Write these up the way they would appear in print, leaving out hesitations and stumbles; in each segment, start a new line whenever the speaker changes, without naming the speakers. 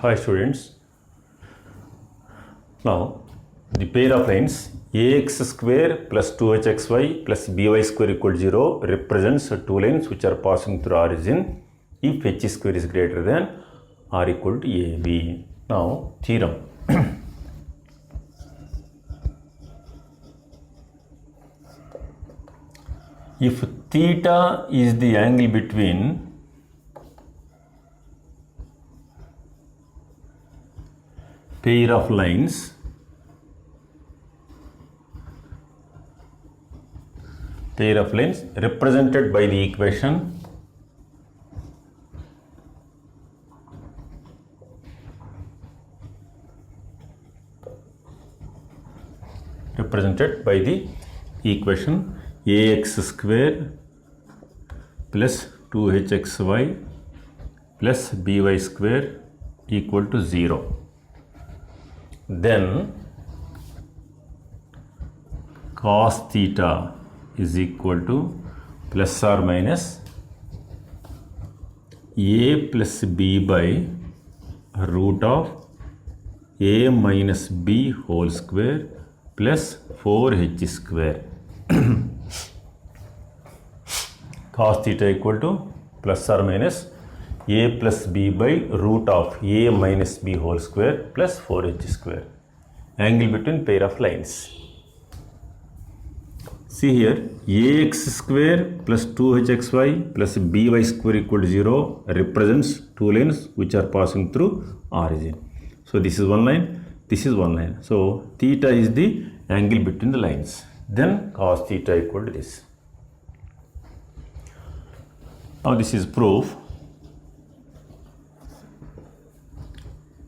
Hi students. Now the pair of lines ax square plus 2hxy plus by square equal 0 represents two lines which are passing through origin if h square is greater than or equal to ab. Now theorem. If theta is the angle between pair of lines represented by the equation ax square plus 2hxy plus by square equal to 0, then cos theta is equal to plus or minus a plus b by root of a minus b whole square plus 4h square. Cos theta equal to plus or minus a plus b by root of a minus b whole square plus 4h square. Angle between pair of lines. See here, ax square plus 2hxy plus by square equal to 0 represents two lines which are passing through origin. So this is one line, this is one line. So theta is the angle between the lines. Then cos theta equal to this. Now this is proof.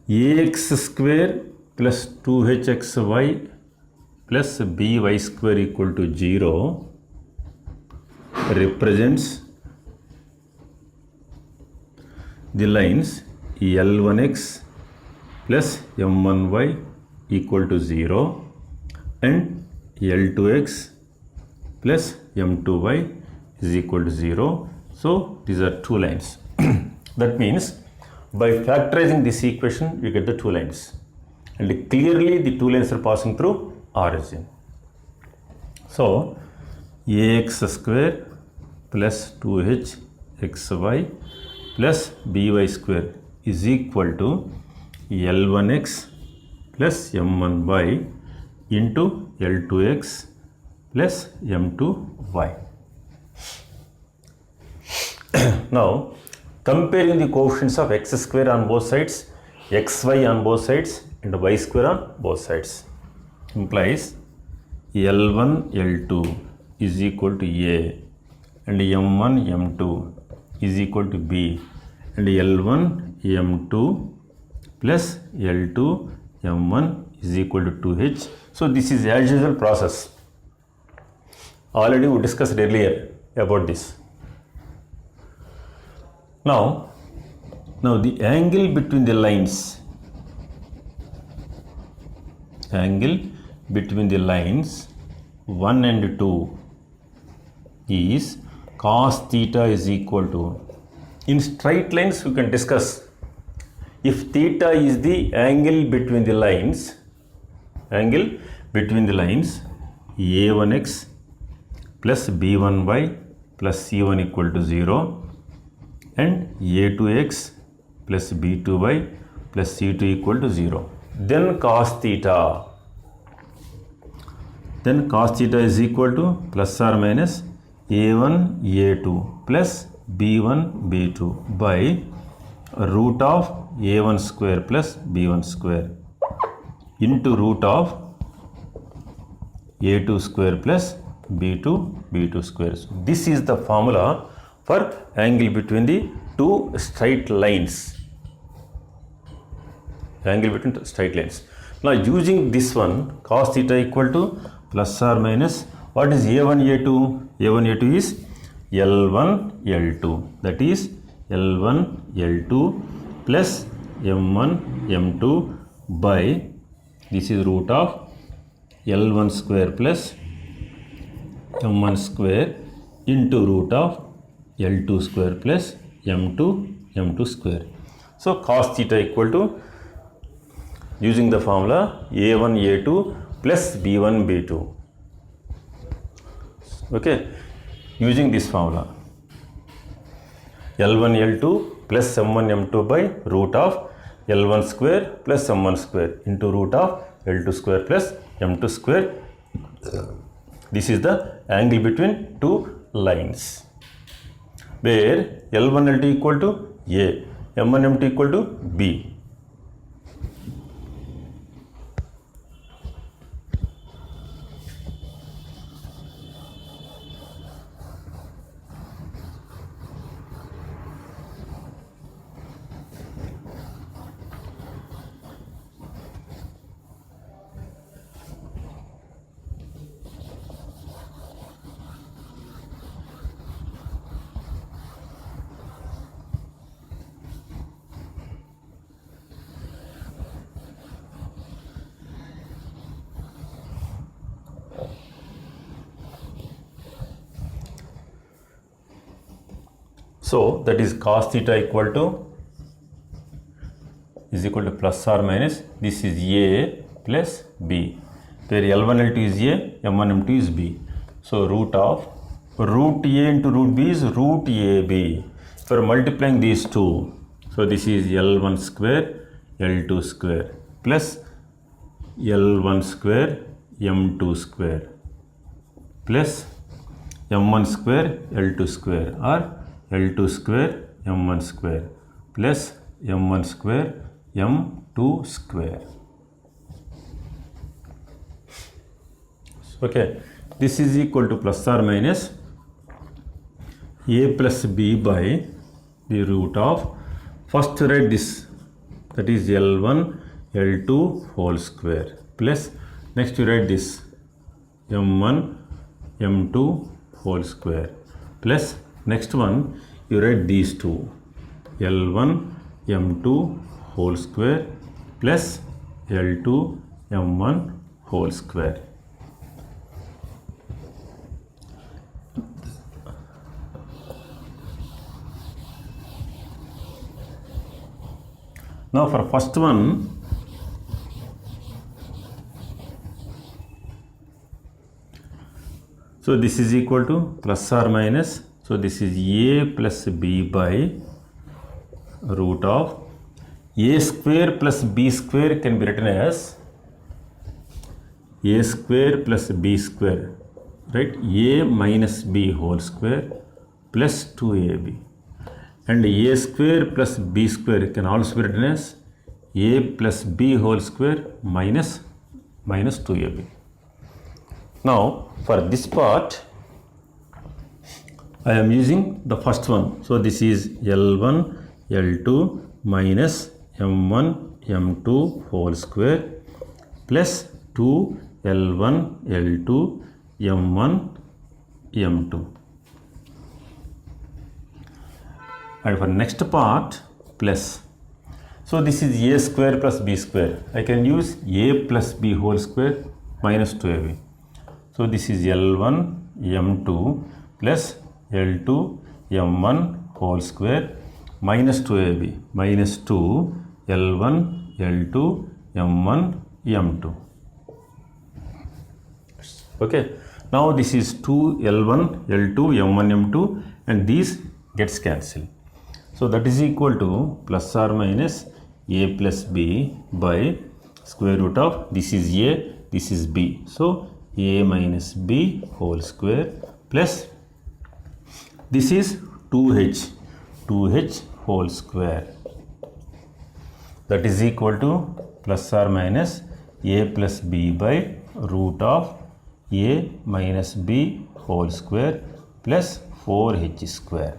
Ax square plus 2hxy plus by square equal to 0 represents the lines L1x plus M1y equal to 0 and L2x plus M2y is equal to 0. So these are two lines. That means by factorizing this equation you get the two lines, and clearly the two lines are passing through origin. So ax square plus 2hxy plus by square is equal to L1x plus M1y into L2x plus M2y. Now comparing the coefficients of x square on both sides, xy on both sides and y square on both sides implies L1 L2 is equal to A and M1 M2 is equal to B and L1 M2 plus L2 M1 is equal to 2H. So this is as usual process. Already we discussed earlier about this. Now the angle between the lines, 1 and 2 is cos theta is equal to, in straight lines we can discuss, if theta is the angle between the lines, a1x plus b1y plus c1 equal to 0 and a2x plus b2y plus c2 equal to 0. Then cos theta is equal to plus or minus a1 a2 plus b1 b2 by root of a1 square plus b1 square into root of a2 square plus b2 square. So this is the formula for angle between the two straight lines. Now using this one, cos theta equal to plus or minus, what is a1 a2? a1 a2 is L1 L2, that is L1 L2 plus M1 M2 by, this is root of L1 square plus M1 square into root of L2 square plus M2 square. So cos theta equal to, using the formula, a1 a2 plus b1 b2. Okay, using this formula, L1 L2 plus m1 m2 by root of L1 square plus m1 square into root of L2 square plus m2 square. This is the angle between two lines, where L1 L2 equal to A, m1 m2 equal to B. So that is cos theta equal to plus or minus, this is A plus B, where L1 L2 is A, M1 M2 is B. So root of root A into root B is root AB. For multiplying these two, so this is L1 square L2 square plus L1 square M2 square plus M1 square L2 square, or L2 square M1 square plus M1 square M2 square. Okay, this is equal to plus or minus A plus B by the root of, first write this, that is L1 L2 whole square plus, next you write this M1 M2 whole square plus, next one you write these two, L1 M2 whole square plus L2 M1 whole square. Now for first one, so this is equal to plus or minus, so this is A plus B by root of A square plus B square can be written as A square plus B square, right? A minus B whole square plus 2AB, and A square plus B square can also be written as A plus B whole square minus 2AB. Now for this part, I am using the first one. So this is L1 L2 minus M1 M2 whole square plus 2 L1 L2 M1 M2. And for next part, plus. So this is A square plus B square. I can use A plus B whole square minus 2AB. So this is L1 M2 plus L2 M1 whole square minus 2AB minus 2 L1 L2 M1 M2. Okay, now this is 2 L1 L2 M1 M2, and these gets cancelled. So that is equal to plus or minus A plus B by square root of, this is A, this is B. So A minus B whole square plus, this is 2H whole square. That is equal to plus or minus A plus B by root of A minus B whole square plus 4H square.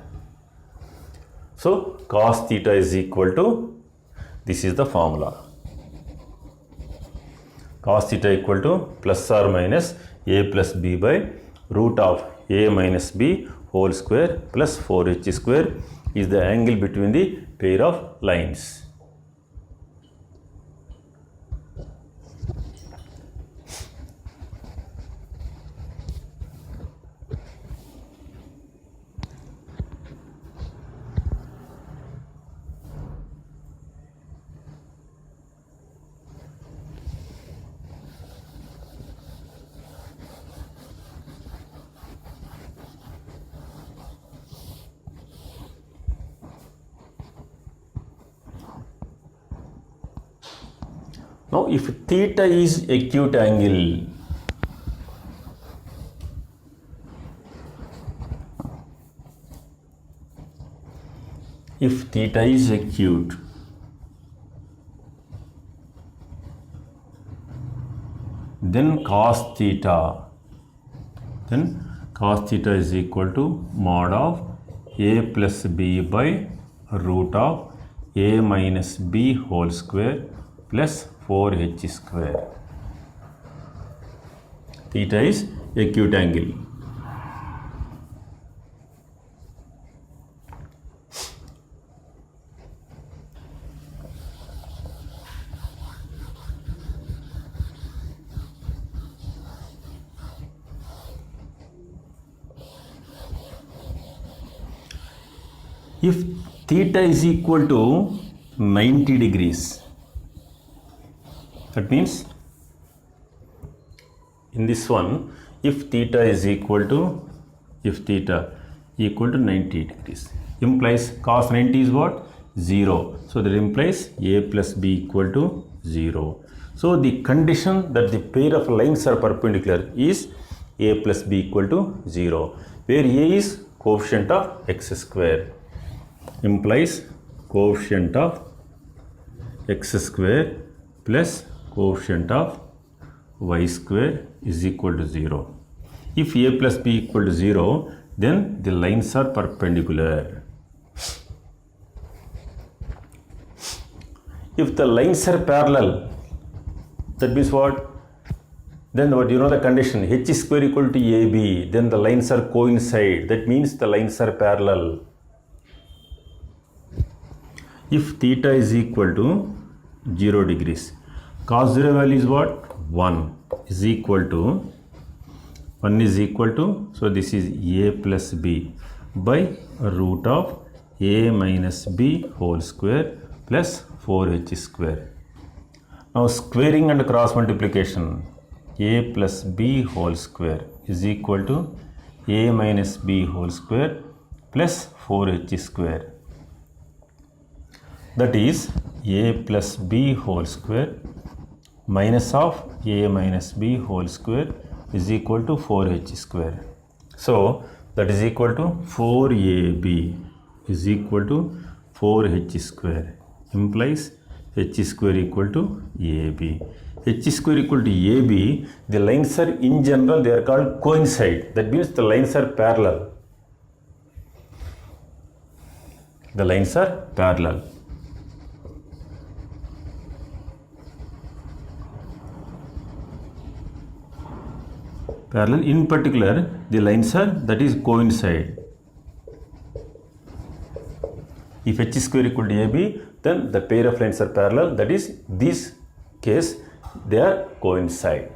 So cos theta is equal to, this is the formula, cos theta equal to plus or minus A plus B by root of A minus B whole square plus 4H square is the angle between the pair of lines. Now if theta is acute angle, if theta is acute, then cos theta is equal to mod of a plus b by root of a minus b whole square plus 4h square. Theta is acute angle. If theta is equal to 90 degrees, that means in this one, if theta is equal to 90 degrees, implies cos 90 is what? 0. So that implies a plus b equal to 0. So the condition that the pair of lines are perpendicular is a plus b equal to 0, where a is coefficient of x square, implies coefficient of x square plus coefficient of y square is equal to 0. If a plus b equal to 0, then the lines are perpendicular. If the lines are parallel, that means what? Then what, you know the condition, h square equal to ab, then the lines are coincide, that means the lines are parallel. If theta is equal to 0 degrees, cos 0 value is what? 1 is equal to, so this is a plus b by root of a minus b whole square plus 4h square. Now squaring and cross multiplication, a plus b whole square is equal to a minus b whole square plus 4h square. That is a plus b whole square minus of a minus b whole square is equal to 4h square. So that is equal to 4ab is equal to 4h square, implies h square equal to ab. H square equal to ab, the lines are in general they are called coincide, that means the lines are parallel. The lines are parallel. In particular, the lines are, that is, coincide. If h square equal to ab, then the pair of lines are parallel, that is, this case they are coincide.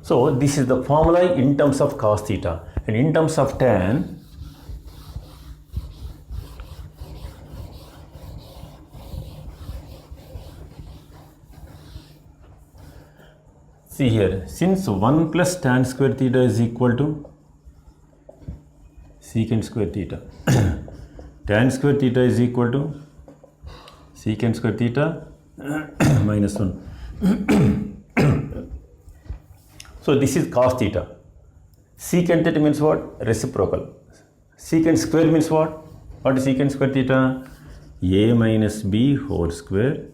So this is the formula in terms of cos theta, and in terms of tan, see here, since 1 plus tan square theta is equal to secant square theta, tan square theta is equal to secant square theta minus 1. So this is cos theta. Secant theta means what? Reciprocal. Secant square means what? What is secant square theta? A minus b whole square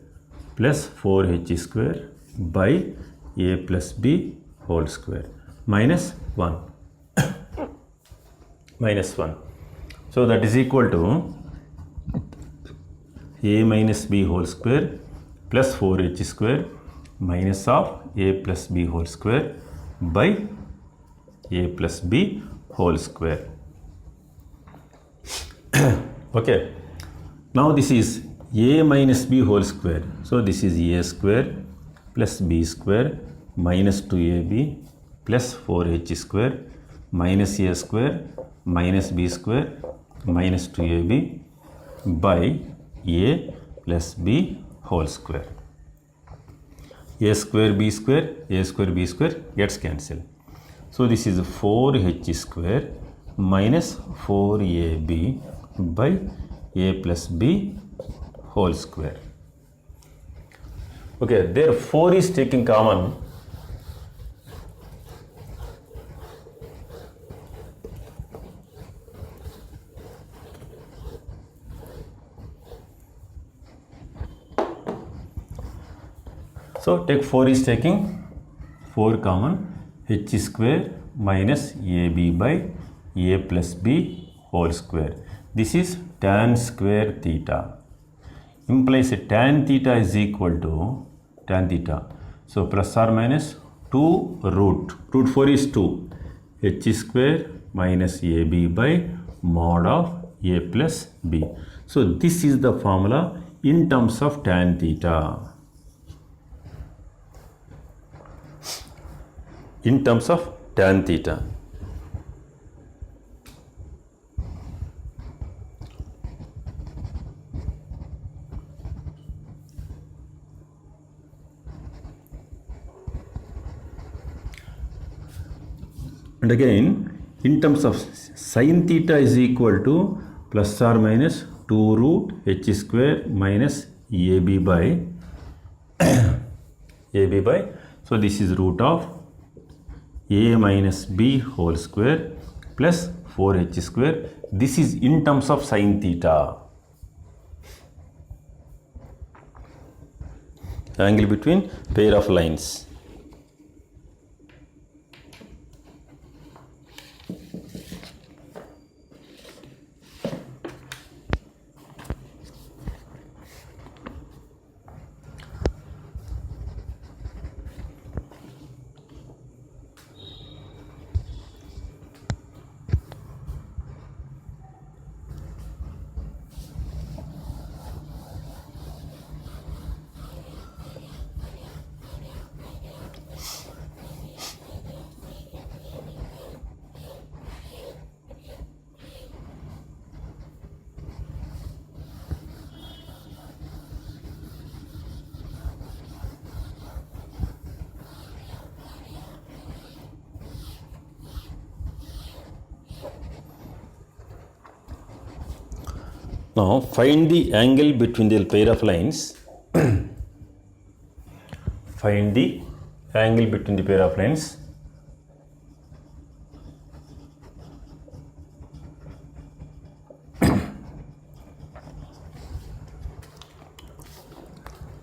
plus 4h square by a plus b whole square minus 1. Minus 1. So that is equal to a minus b whole square plus 4h square minus of a plus b whole square by a plus b whole square. Okay. Now this is a minus b whole square. So this is a square plus b square minus 2ab plus 4h square minus a square minus b square minus 2ab by a plus b whole square. A square b square gets cancelled. So this is 4h square minus 4ab by a plus b whole square. Okay, there 4 is taking common. So take 4 is taking 4 common, h square minus ab by a plus b whole square. This is tan square theta. Implies tan theta is equal to tan theta. So plus or minus 2 root 4 is 2. H square minus ab by mod of a plus b. So this is the formula in terms of tan theta. In terms of tan theta. And again, in terms of sin theta is equal to plus or minus 2 root h square minus ab by so this is root of a minus b whole square plus 4h square. This is in terms of sin theta. Angle between pair of lines. Now find the angle between the pair of lines. Find the angle between the pair of lines.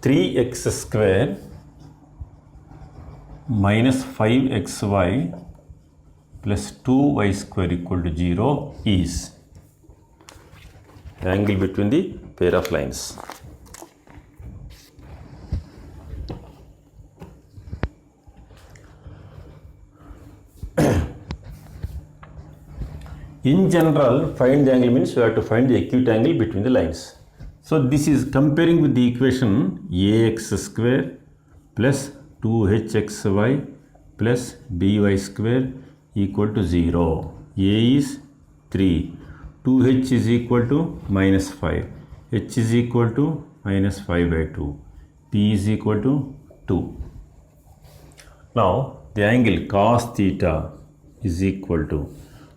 Three x square minus 5xy plus 2y square equal to 0 is angle between the pair of lines. In general, find the angle means you have to find the acute angle between the lines. So this is comparing with the equation ax square plus 2hxy plus by square equal to 0. A is 3. 2h is equal to minus 5. H is equal to minus 5 by 2. P is equal to 2. Now the angle cos theta is equal to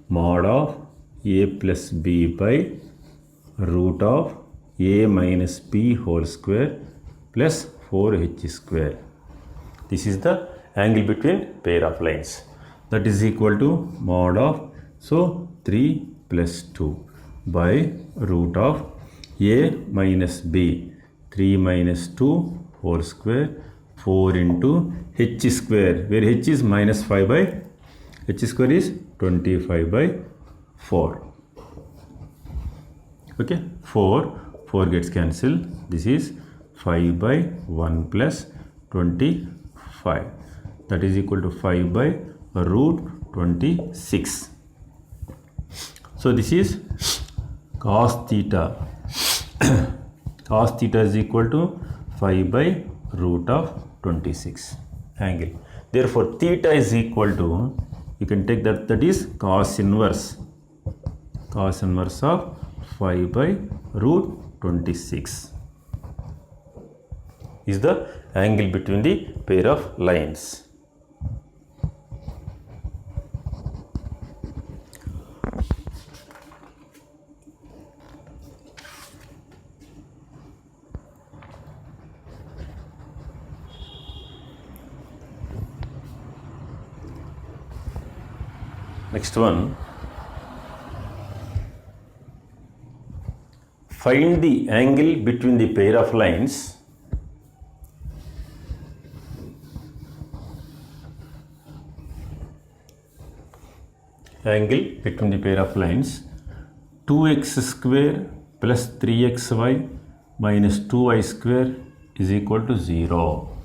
mod of a plus b by root of a minus b whole square plus 4h square. This is the angle between pair of lines. That is equal to mod of, so 3 plus 2 by root of a minus b, 3 minus 2 whole square, 4 into h square, where h is minus 5 by, h square is 25 by 4. Okay, 4 gets cancelled. This is 5 by 1 plus 25. That is equal to 5 by root 26. So this is cos theta. Cos theta is equal to 5 by root of 26 angle. Therefore, theta is equal to, you can take that is cos inverse of 5 by root 26 is the angle between the pair of lines. Next one, find the angle between the pair of lines - 2x square plus 3xy minus 2y square is equal to 0.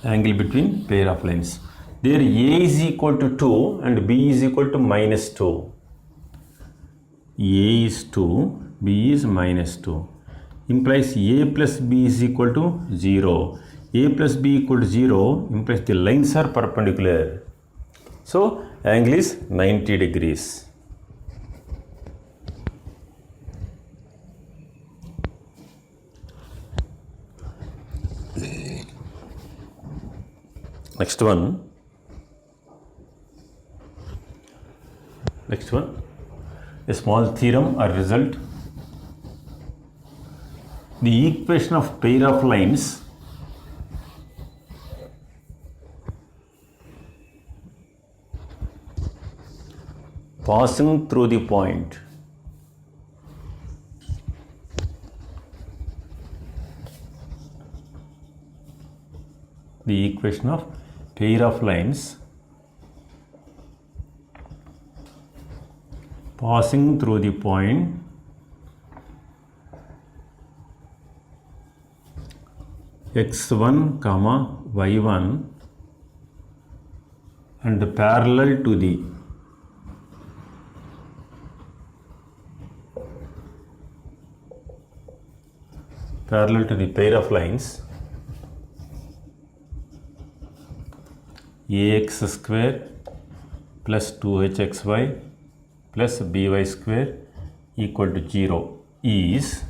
Angle between pair of lines. There A is equal to 2 and B is equal to minus 2. A is 2, B is minus 2. Implies A plus B is equal to 0. A plus B equal to 0 implies the lines are perpendicular. So angle is 90 degrees. Next one, a small theorem or result. The equation of pair of lines passing through the point pair of lines passing through the point x1 comma y1 and parallel to the pair of lines ax square plus 2hxy plus by square equal to 0 is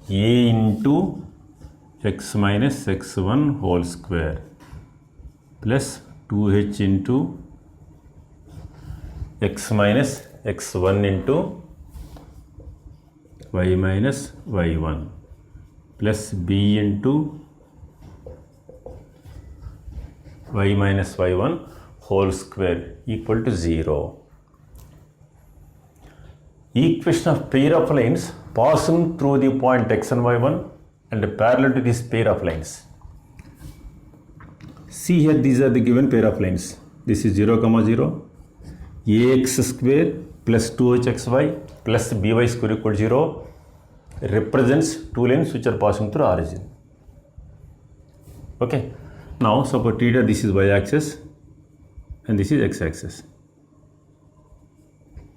a into x minus x1 whole square plus 2h into x minus x1 into y minus y1 plus b into y minus y1 whole square equal to 0. Equation of pair of lines passing through the point x and y1 and parallel to this pair of lines. See here, these are the given pair of lines. This is 0, 0. Ax square plus 2hxy plus by square equal to 0 represents two lines which are passing through origin. Okay. Now suppose theta, this is y-axis and this is x-axis.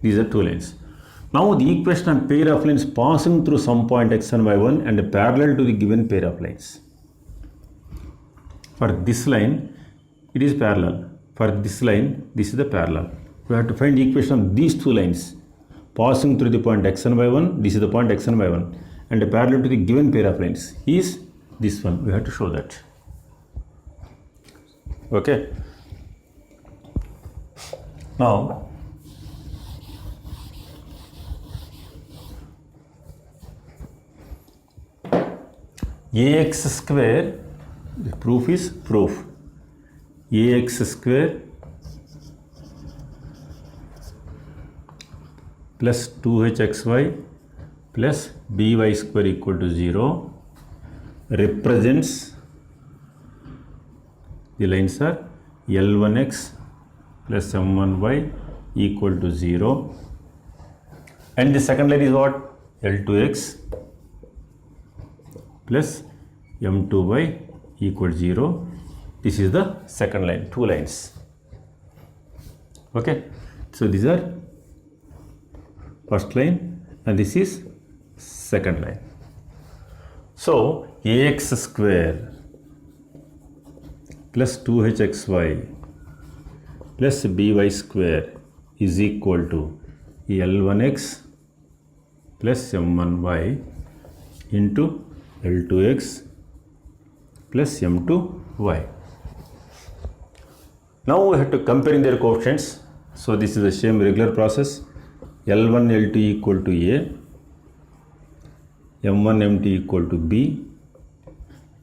These are two lines. Now the equation of pair of lines passing through some point x and y1 and parallel to the given pair of lines. For this line, it is parallel. For this line, this is the parallel. We have to find the equation of these two lines passing through the point x and y1. This is the point x and y1 and parallel to the given pair of lines is this one. We have to show that. Okay. Now ax square, the proof is ax square plus 2hxy plus by square equal to 0 represents the lines are L1x plus M1y equal to 0 and the second line is what? L2x plus M2y equal to 0. This is the second line, two lines. Okay, so these are first line and this is second line. So ax square plus 2hxy plus by square is equal to L1x plus m1y into L2x plus m2y. Now we have to comparing their coefficients. So this is the same regular process. L1 L2 equal to A, m1 m2 equal to B,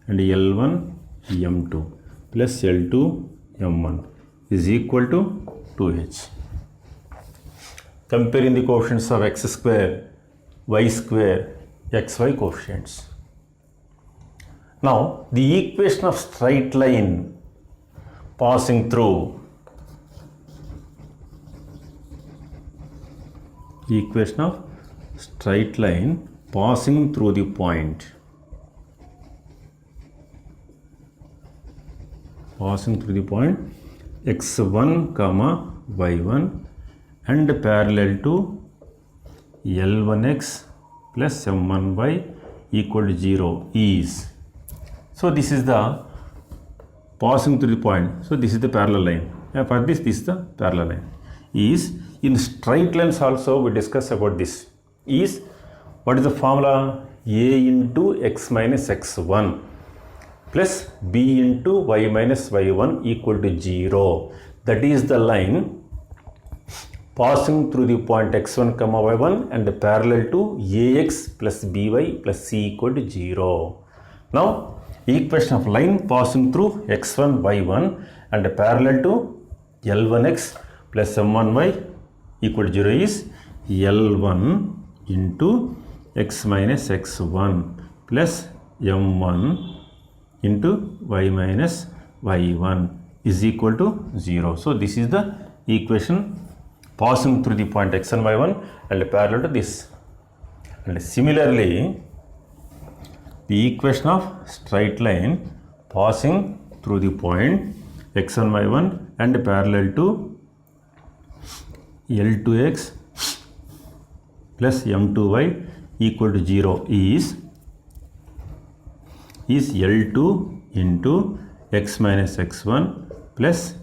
and L1 m2 plus L2 m1 is equal to 2h. Comparing the coefficients of x square, y square, xy coefficients. Now the equation of straight line passing through equation of straight line passing through the point x1 comma y1 and parallel to L1x plus m1y equal to 0 is, so this is the passing through the point, so this is the parallel line, and for this is the parallel line, is in straight lines also we discuss about this, is what is the formula? A into x minus x1 plus b into y minus y1 equal to 0. That is the line passing through the point x1 comma y1 and parallel to ax plus by plus c equal to 0. Now equation of line passing through x1 y1 and parallel to L1x plus m1y equal to 0 is L1 into x minus x1 plus m1 into y minus y1 is equal to 0. So this is the equation passing through the point x and y1 and parallel to this. And similarly, the equation of straight line passing through the point x and y1 and parallel to L2x plus m2y equal to 0 is L2 into x minus x1 plus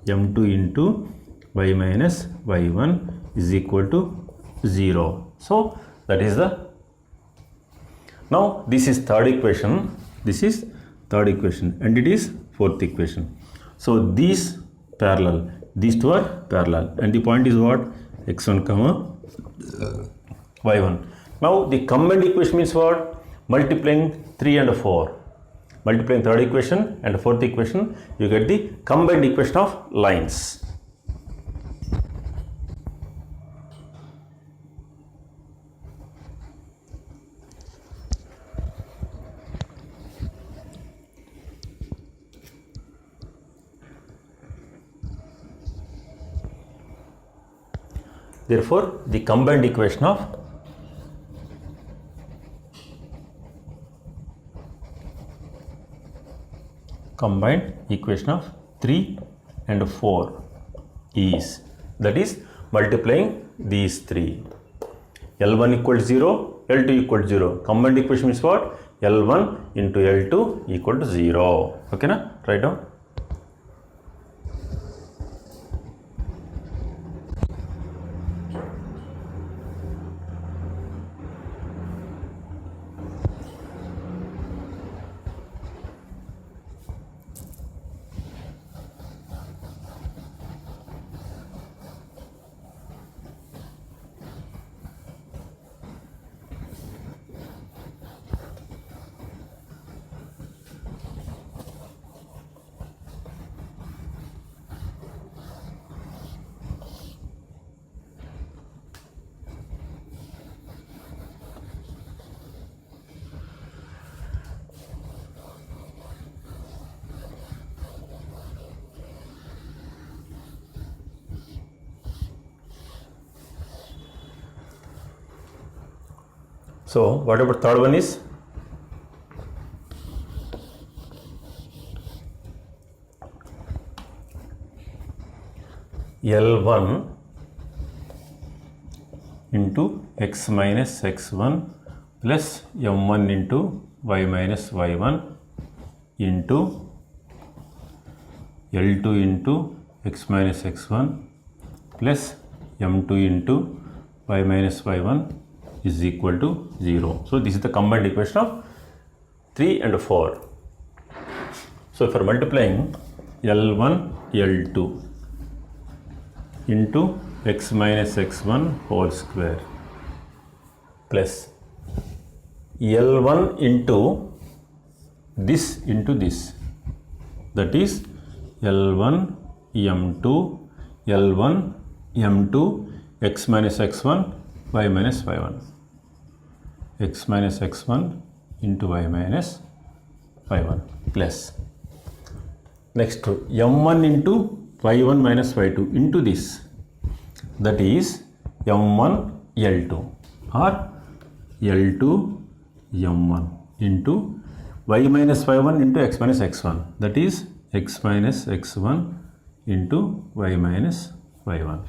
m2 into y minus y1 is equal to 0. So that is the, now this is third equation, this is third equation, and it is fourth equation. So these parallel, these two are parallel, and the point is what? x1 comma y1. Now the combined equation means what? Multiplying 3 and 4. Multiplying third equation and fourth equation, you get the combined equation of lines. Therefore, the combined equation of combined equation of 3 and 4 is, that is multiplying these three. L1 equal to 0, L2 equal to 0. Combined equation is what? L1 into L2 equal to 0. Okay na? Write down. So what about third one is? L1 into x minus x1 plus m1 into y minus y1 into L2 into x minus x1 plus m2 into y minus y1 is equal to 0. So this is the combined equation of 3 and 4. So for multiplying L1 L2 into x minus x1 whole square plus L1 into this, that is L1 m2 L1 m2 x minus x1 y minus y1, x minus x1 into y minus y1 plus next m1 into y1 minus y2 into this, that is m1 L2 or L2 m1 into y minus y1 into x minus x1, that is x minus x1 into y minus y1.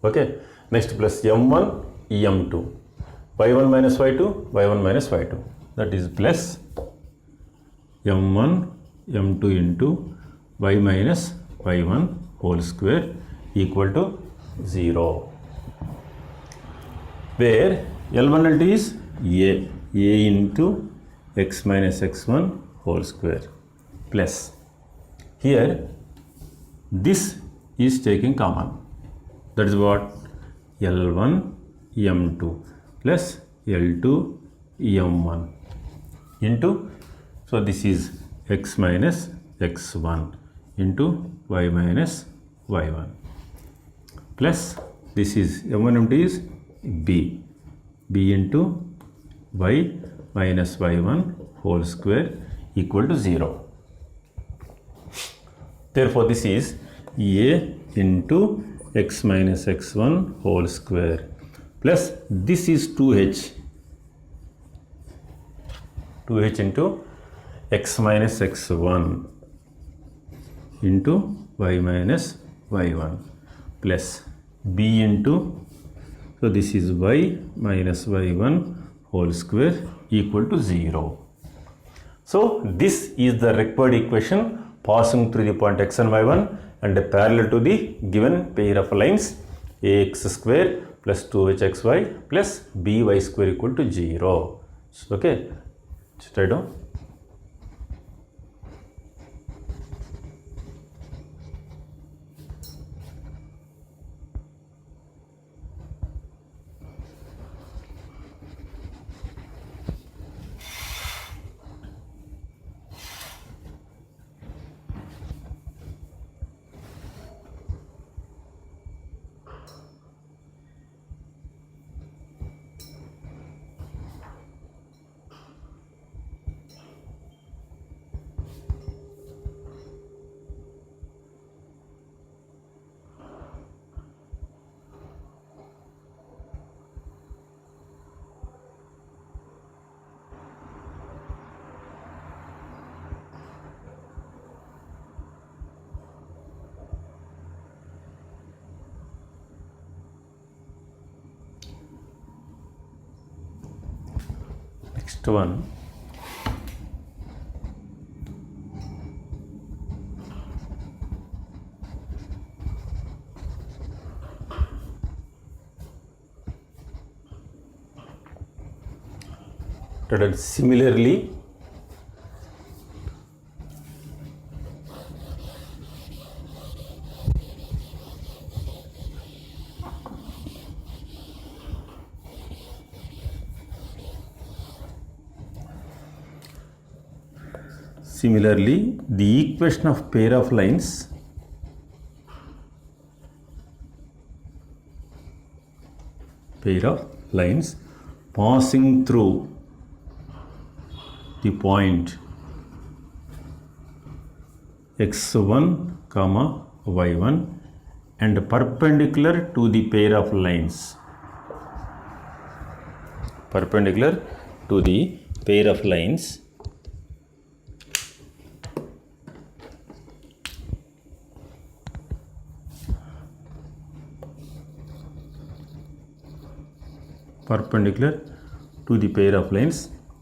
Okay, next plus m1 m2 y1 minus y2 y1 minus y2, that is plus m1 m2 into y minus y1 whole square equal to 0, where L1 L2 is a into x minus x1 whole square plus here this is taking common, that is what L1 m2 plus L2 m1 into, so this is x minus x1 into y minus y1 plus this is m1 m2 is b into y minus y1 whole square equal to 0. Therefore this is a into x minus x1 whole square plus this is 2h into x minus x1 into y minus y1 plus b into, so this is y minus y1 whole square equal to 0. So this is the required equation passing through the point x and y1 and parallel to the given pair of lines ax square plus 2hxy plus by square equal to 0. So, okay, just write down. Next one, similarly the equation of pair of lines passing through the point x1 comma y1 and perpendicular to the pair of lines,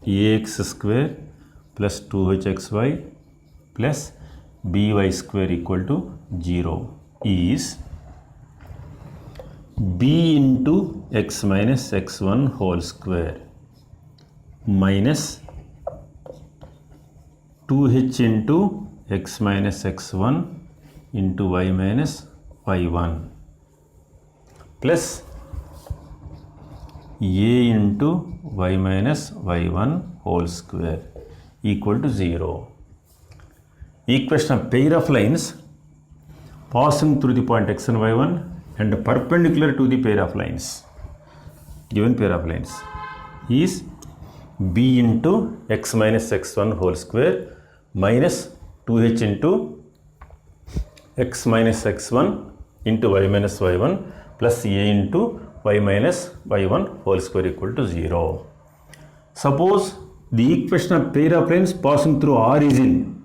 ax square plus 2hxy plus by square equal to 0 is b into x minus x1 whole square minus 2h into x minus x1 into y minus y1 plus a into y minus y1 whole square equal to 0. Equation of pair of lines passing through the point x and y1 and perpendicular to the pair of lines, given pair of lines, is b into x minus x1 whole square minus 2h into x minus x1 into y minus y1 plus a into y minus y1 whole square equal to 0. Suppose the equation of pair of lines passing through origin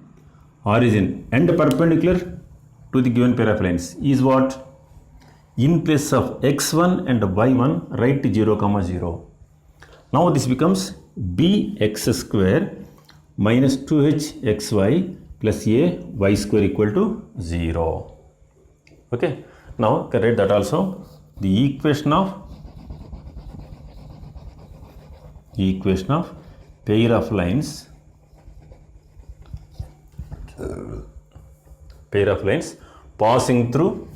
and perpendicular to the given pair of lines is what? In place of x1 and y1, write 0, 0. Now this becomes bx square minus 2hxy plus a y square equal to 0. Okay. Now you can write that also. The equation of pair of lines passing through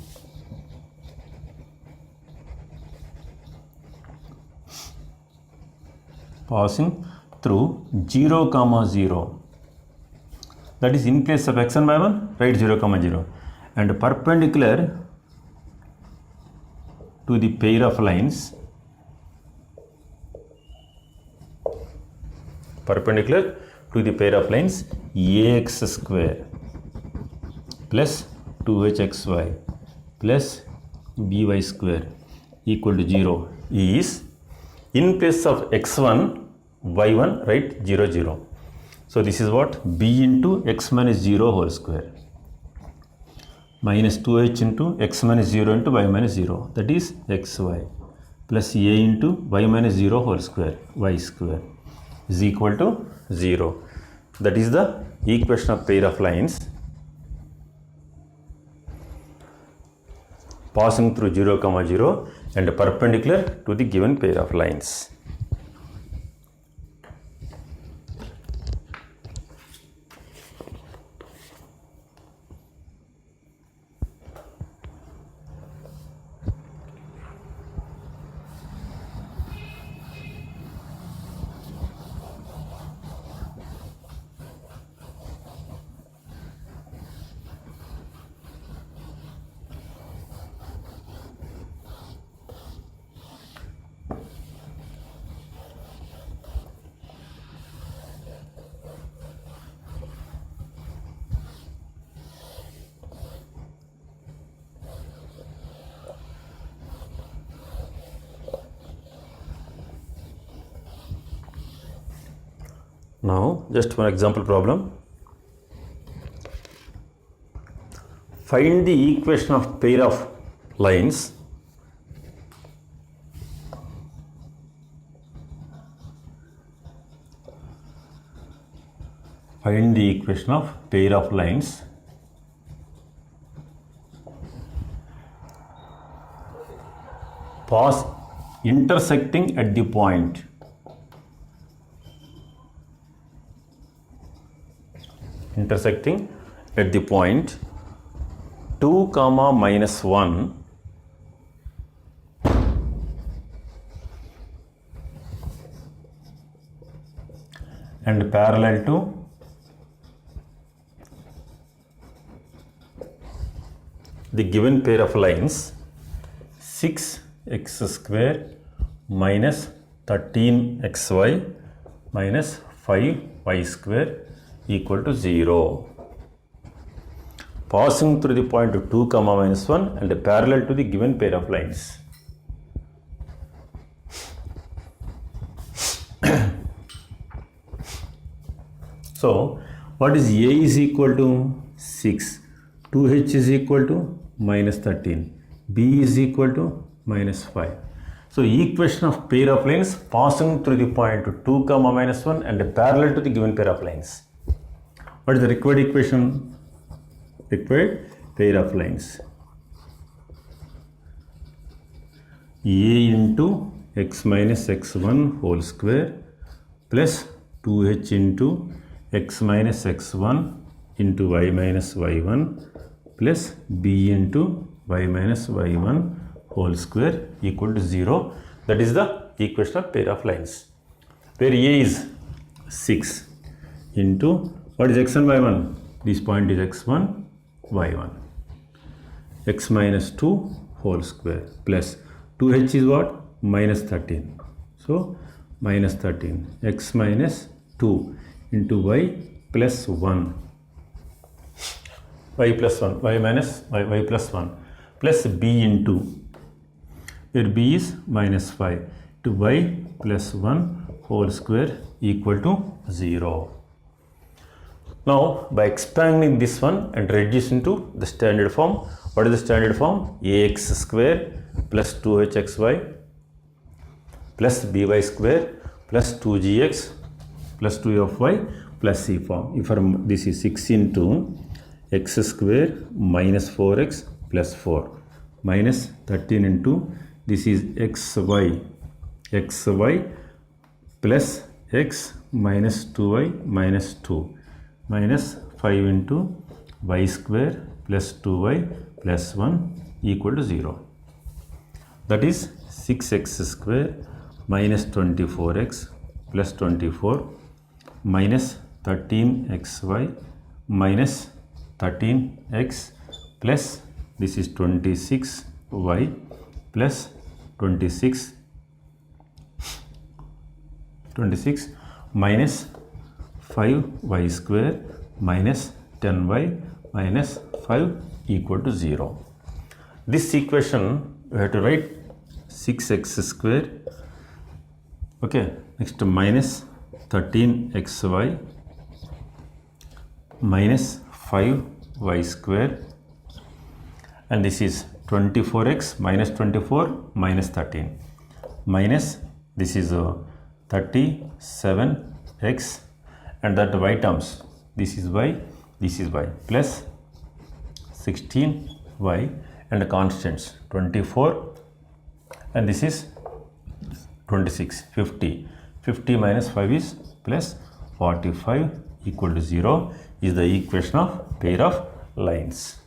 passing through 0, 0, that is in place of x and y1, write 0, 0, and perpendicular to the pair of lines, ax square plus 2hxy plus by square equal to 0 is in place of x1, y1, write 0, 0. So this is what? b into x minus 0 whole square minus 2h into x minus 0 into y minus 0, that is xy, plus a into y minus 0 whole square, y square, is equal to 0. That is the equation of pair of lines passing through 0, 0 and perpendicular to the given pair of lines. Now, just one example problem. Find the equation of pair of lines pass intersecting at the point intersecting at the point 2, minus 1 and parallel to the given pair of lines 6x square minus 13xy minus 5y square equal to 0. Passing through the point 2, minus 1 and parallel to the given pair of lines. So, what is A is equal to 6, 2h is equal to minus 13, B is equal to minus 5. So, equation of pair of lines passing through the point 2, minus 1 and parallel to the given pair of lines. What is the required equation? required pair of lines. A into x minus x1 whole square plus 2h into x minus x1 into y minus y1 plus b into y minus y1 whole square equal to 0. That is the equation of pair of lines, where A is 6 into, what is x1 y1? This point is x1 y1, x minus 2 whole square plus 2h is what? Minus 13. So minus 13, x minus 2 into y plus 1, y plus 1, y minus y plus 1 plus b into, where b is minus 5, to y plus 1 whole square equal to 0. Now by expanding this one and reducing to the standard form, what is the standard form? Ax square plus 2hxy plus by square plus 2gx plus 2 of y plus c form. If this is 6 into x square minus 4x plus 4 minus 13 into, this is xy plus x minus 2y minus 2 minus 5 into y square plus 2y plus 1 equal to 0. That is 6x square minus 24x plus 24 minus 13xy minus 13x plus, this is 26y plus 26 minus 5y square minus 10y minus 5 equal to 0. This equation we have to write 6x square, okay, next minus 13xy minus 5y square, and this is 24x minus 24 minus 13 minus, this is 37x, and that y terms, this is y plus 16y, and the constants 24, and this is 26, 50 minus 5 is plus 45 equal to 0 is the equation of pair of lines.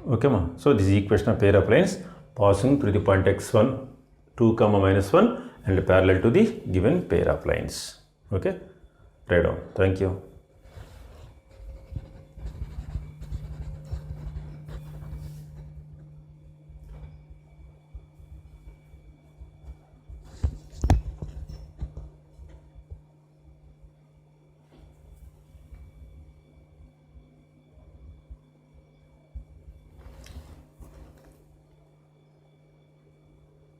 Okay, ma. So this is equation of pair of lines passing through the point x1, 2, minus 1 and parallel to the given pair of lines. Okay, right on. Thank you.